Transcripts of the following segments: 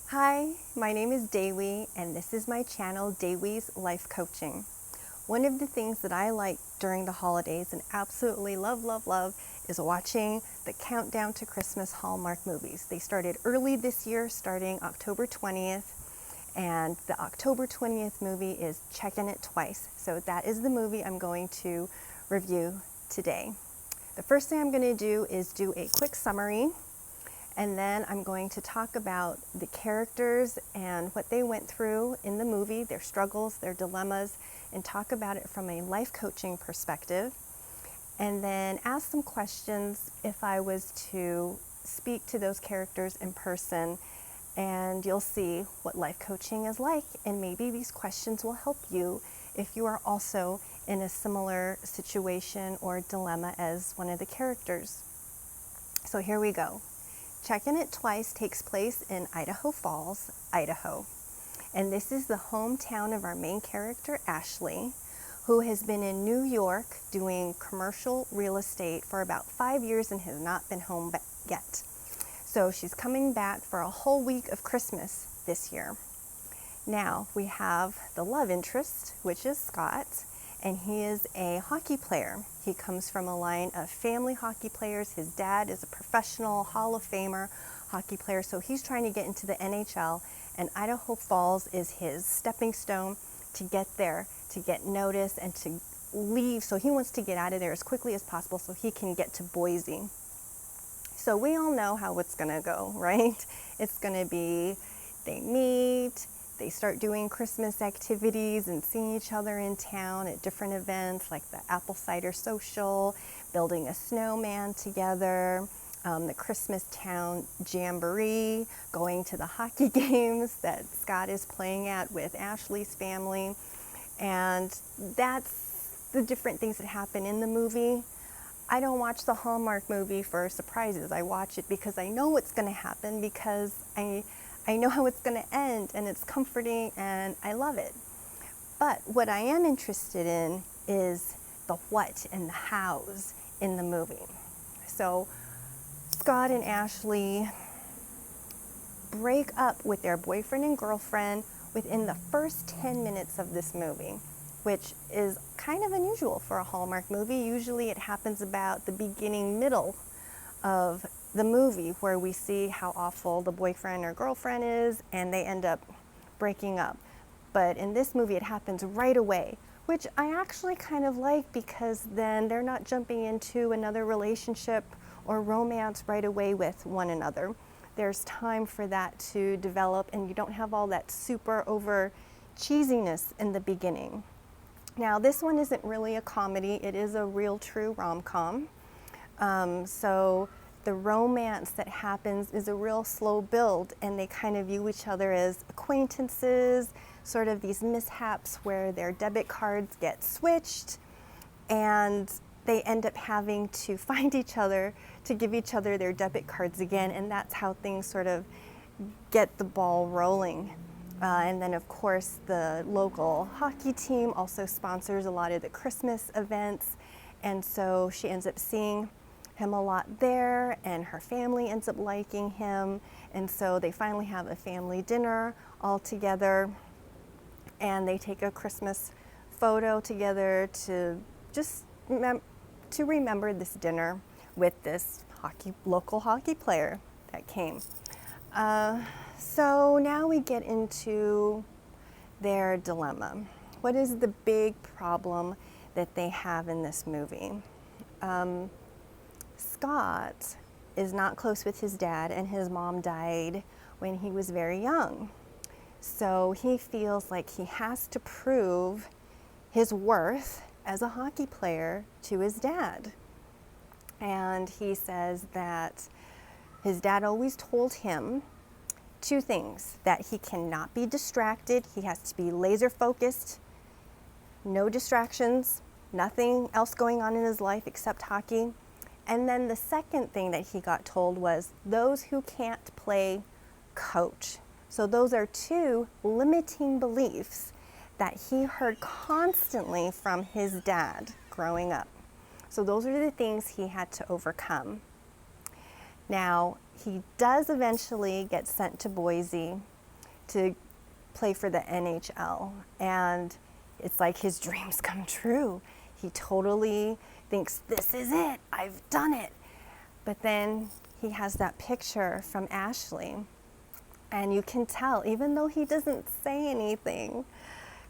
Hi, my name is Dewi, and this is my channel, Dewi's Life Coaching. One of the things that I like during the holidays and absolutely love is watching the countdown to Christmas Hallmark movies. They started early this year, starting October 20th, and the October 20th movie is Checkin' It Twice. So that is the movie I'm going to review today. The first thing I'm going to do is do a quick summary, and then I'm going to talk about the characters and what they went through in the movie, their struggles, their dilemmas, and talk about it from a life coaching perspective. And then ask some questions if I was to speak to those characters in person, and you'll see what life coaching is like, and maybe these questions will help you if you are also in a similar situation or dilemma as one of the characters. So here we go. Checkin' It Twice takes place in Idaho Falls, Idaho. And this is the hometown of our main character, Ashley, who has been in New York doing commercial real estate for about 5 years and has not been home yet. So she's coming back for a whole week of Christmas this year. Now we have the love interest, which is Scott, and he is a hockey player. He comes from a line of family hockey players. His dad is a professional Hall of Famer hockey player, so he's trying to get into the NHL, and Idaho Falls is his stepping stone to get there, to get noticed, and to leave. So he wants to get out of there as quickly as possible so he can get to Boise. So we all know how it's gonna go, right? It's gonna be, they meet, they start doing Christmas activities and seeing each other in town at different events like the Apple Cider Social, building a snowman together, the Christmas Town Jamboree, going to the hockey games that Scott is playing at with Ashley's family. And that's the different things that happen in the movie. I don't watch the Hallmark movie for surprises. I watch it because I know what's going to happen, because I know how it's going to end, and it's comforting and I love it. But what I am interested in is the what and the hows in the movie. So Scott and Ashley break up with their boyfriend and girlfriend within the first 10 minutes of this movie, which is kind of unusual for a Hallmark movie. Usually it happens about the beginning, middle of the movie, where we see how awful the boyfriend or girlfriend is and they end up breaking up. But in this movie it happens right away, which I actually kind of like, because then they're not jumping into another relationship or romance right away with one another. There's time for that to develop, and you don't have all that super over cheesiness in the beginning. Now this one isn't really a comedy, it is a real true rom-com. So the romance that happens is a real slow build, and they kind of view each other as acquaintances, sort of these mishaps where their debit cards get switched, and they end up having to find each other to give each other their debit cards again, and that's how things sort of get the ball rolling. And then of course the local hockey team also sponsors a lot of the Christmas events, and so she ends up seeing him a lot there, and her family ends up liking him, and so they finally have a family dinner all together, and they take a Christmas photo together to just to remember this dinner with this local hockey player that came. So now we get into their dilemma. What is the big problem that they have in this movie? Scott is not close with his dad, and his mom died when he was very young. So he feels like he has to prove his worth as a hockey player to his dad. And he says that his dad always told him two things: that he cannot be distracted, he has to be laser focused, no distractions, nothing else going on in his life except hockey. And then the second thing that he got told was, those who can't play, coach. So those are two limiting beliefs that he heard constantly from his dad growing up. So those are the things he had to overcome. Now, he does eventually get sent to Boise to play for the NHL. And it's like his dreams come true. He totally thinks, this is it, I've done it. But then he has that picture from Ashley, and you can tell, even though he doesn't say anything,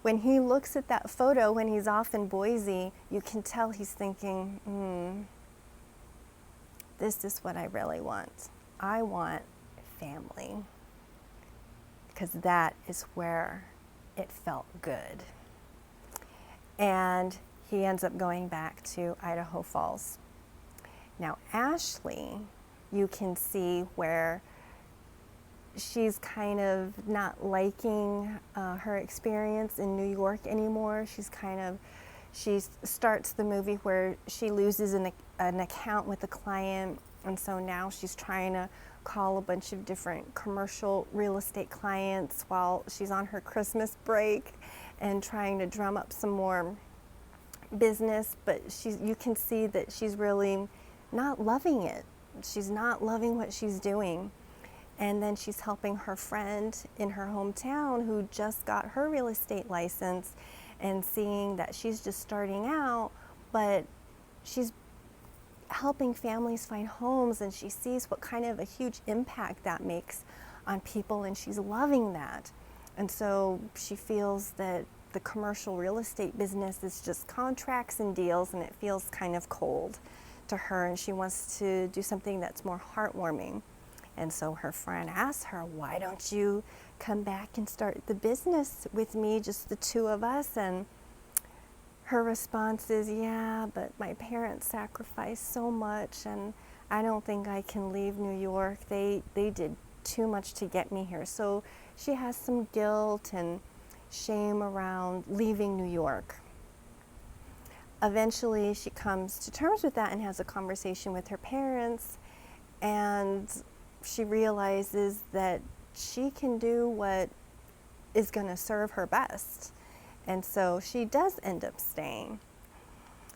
when he looks at that photo when he's off in Boise, you can tell he's thinking, this is what I really want. I want family, because that is where it felt good. And he ends up going back to Idaho Falls. Now, Ashley, you can see where she's kind of not liking her experience in New York anymore. She starts the movie where she loses an account with a client, and so now she's trying to call a bunch of different commercial real estate clients while she's on her Christmas break and trying to drum up some more business. But you can see that she's really not loving it. She's not loving what she's doing. And then she's helping her friend in her hometown who just got her real estate license, and seeing that she's just starting out, but she's helping families find homes, and she sees what kind of a huge impact that makes on people, and she's loving that. And so she feels that the commercial real estate business is just contracts and deals, and it feels kind of cold to her, and she wants to do something that's more heartwarming. And so her friend asks her, why don't you come back and start the business with me, just the two of us? And her response is, yeah, but my parents sacrificed so much, and I don't think I can leave New York. They did too much to get me here. So she has some guilt and shame around leaving New York. Eventually she comes to terms with that and has a conversation with her parents, and she realizes that she can do what is going to serve her best. And so she does end up staying.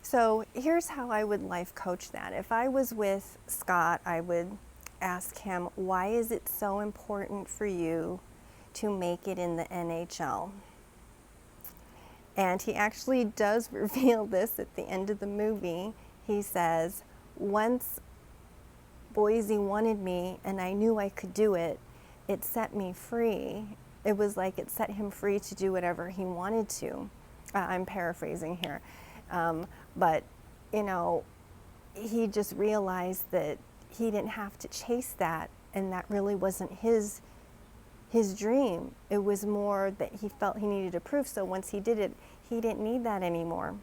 So here's how I would life coach that. If I was with Scott, I would ask him, why is it so important for you to make it in the NHL? And he actually does reveal this at the end of the movie. He says, once Boise wanted me and I knew I could do it, it set me free. It was like it set him free to do whatever he wanted to. I'm paraphrasing here. But, you know, he just realized that he didn't have to chase that, and that really wasn't his dream. It was more that he felt he needed to prove. So once he did it, he didn't need that anymore.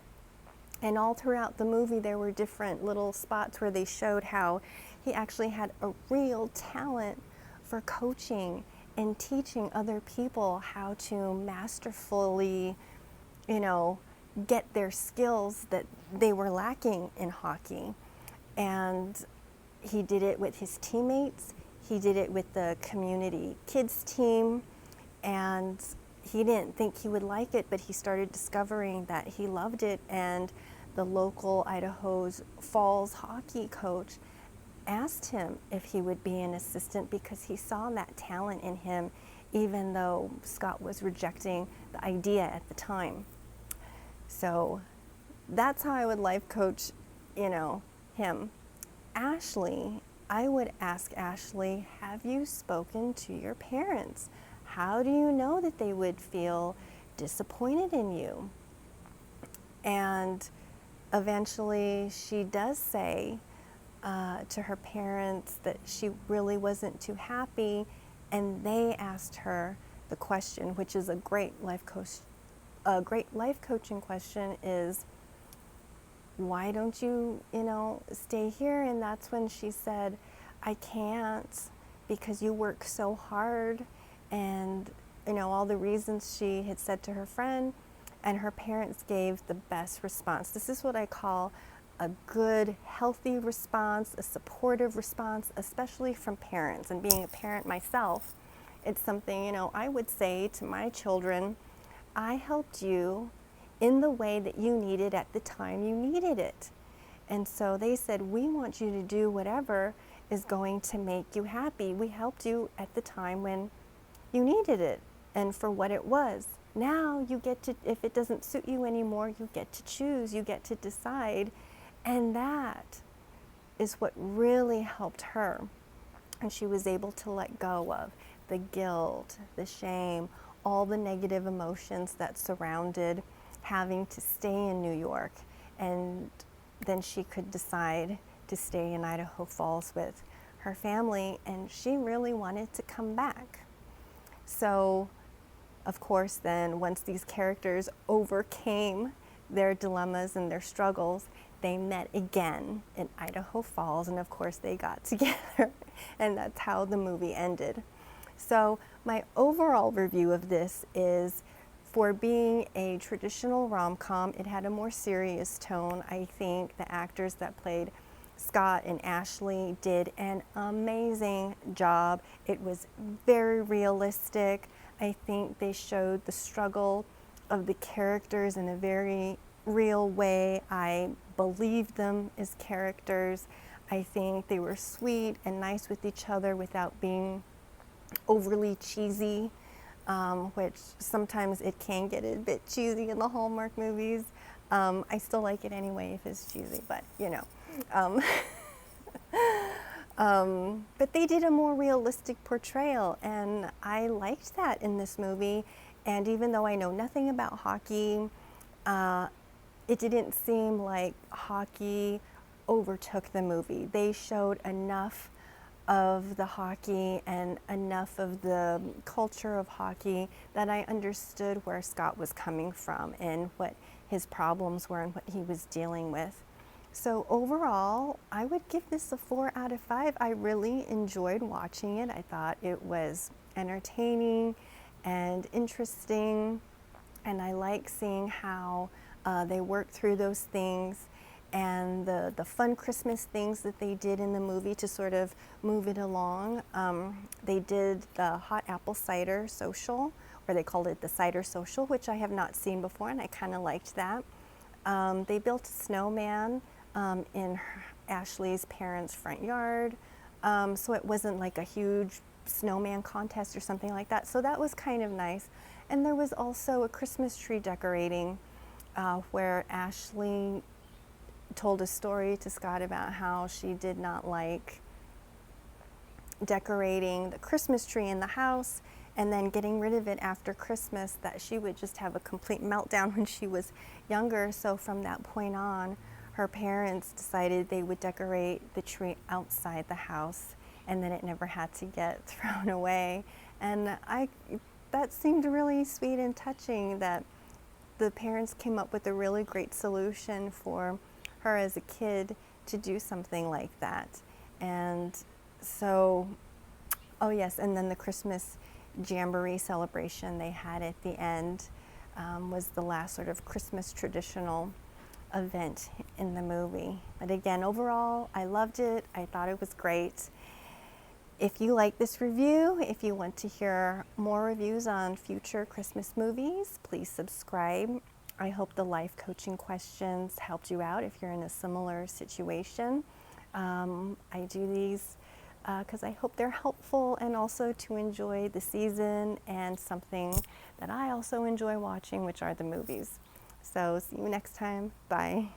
And all throughout the movie, there were different little spots where they showed how he actually had a real talent for coaching and teaching other people how to masterfully, you know, get their skills that they were lacking in hockey. And he did it with his teammates. He did it with the community kids team, and he didn't think he would like it, but he started discovering that he loved it. And the local Idaho's Falls hockey coach asked him if he would be an assistant because he saw that talent in him, even though Scott was rejecting the idea at the time. So that's how I would life coach, you know, him. Ashley, I would ask Ashley, have you spoken to your parents? How do you know that they would feel disappointed in you? And eventually she does say to her parents that she really wasn't too happy, and they asked her the question, which is a great life coaching question, is, why don't you, stay here? And that's when she said, I can't, because you work so hard, and all the reasons she had said to her friend, and her parents gave the best response. This is what I call a good, healthy response, a supportive response, especially from parents. And being a parent myself, it's something, I would say to my children, I helped you in the way that you needed at the time you needed it. And so they said, we want you to do whatever is going to make you happy. We helped you at the time when you needed it and for what it was. Now you get to, if it doesn't suit you anymore, you get to choose, you get to decide. And that is what really helped her. And she was able to let go of the guilt, the shame, all the negative emotions that surrounded having to stay in New York. And then she could decide to stay in Idaho Falls with her family, and she really wanted to come back. So, of course, then once these characters overcame their dilemmas and their struggles, they met again in Idaho Falls, and of course they got together, and that's how the movie ended. So my overall review of this is, for being a traditional rom-com, it had a more serious tone. I think the actors that played Scott and Ashley did an amazing job. It was very realistic. I think they showed the struggle of the characters in a very real way. I believed them as characters. I think they were sweet and nice with each other without being overly cheesy, which sometimes it can get a bit cheesy in the Hallmark movies. I still like it anyway if it's cheesy, but you know. But they did a more realistic portrayal, and I liked that in this movie. And even though I know nothing about hockey, it didn't seem like hockey overtook the movie. They showed enough of the hockey and enough of the culture of hockey that I understood where Scott was coming from and what his problems were and what he was dealing with. So overall, I would give this a 4 out of 5. I really enjoyed watching it. I thought it was entertaining and interesting, and I like seeing how they worked through those things and the fun Christmas things that they did in the movie to sort of move it along. They did the hot apple cider social, or they called it the cider social, which I have not seen before, and I kind of liked that. They built a snowman in Ashley's parents' front yard, so it wasn't like a huge snowman contest or something like that, so that was kind of nice. And there was also a Christmas tree decorating where Ashley told a story to Scott about how she did not like decorating the Christmas tree in the house and then getting rid of it after Christmas, that she would just have a complete meltdown when she was younger. So from that point on, her parents decided they would decorate the tree outside the house, and then it never had to get thrown away. And that seemed really sweet and touching, that the parents came up with a really great solution for her as a kid to do something like that. And so, oh yes, and then the Christmas jamboree celebration they had at the end was the last sort of Christmas traditional event in the movie. But again, overall, I loved it. I thought it was great. If you like this review, if you want to hear more reviews on future Christmas movies, please subscribe. I hope the life coaching questions helped you out if you're in a similar situation. I do these because I hope they're helpful, and also to enjoy the season and something that I also enjoy watching, which are the movies. So see you next time. Bye.